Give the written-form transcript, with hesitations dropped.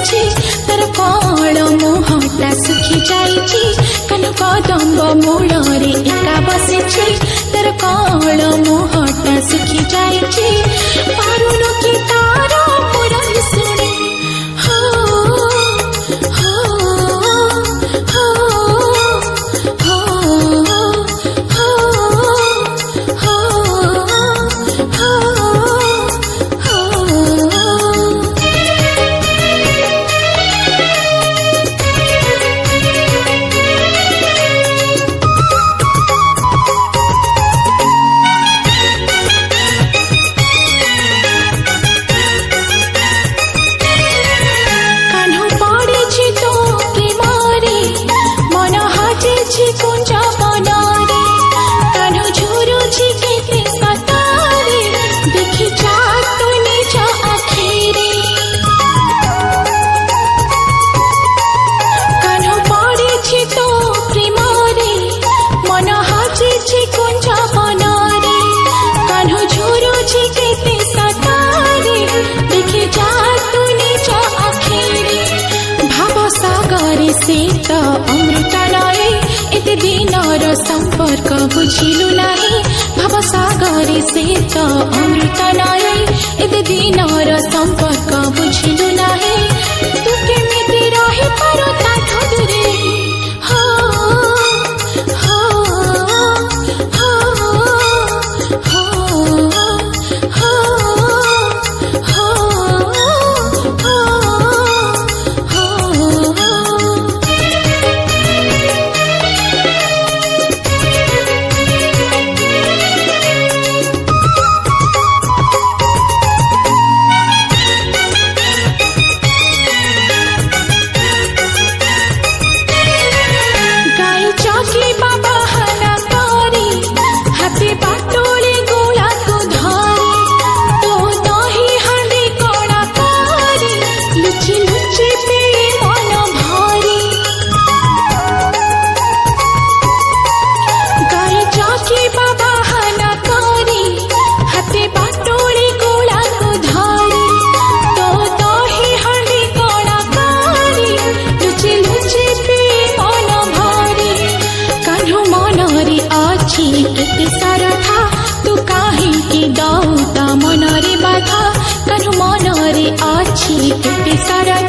बसिछि तर कण मुहटा सुखी जाइछि कान कदम्ब मूलरे एका बसिछि तर कण मुहटा सुखी जाइछि पारुन कि तार मुरली सुने से तो अमृत नए एते दिनर संपर्क बुझिलु नाही भाव सागर से तो अमृत नए एते दिनर संपर्क बुझिलु नाही तू केमिति रहि पारो ताठो दूरे हो हो हो हो केते सरथा तू काहे दौता मनरे बाधा कनु मनरे अछि केते सारा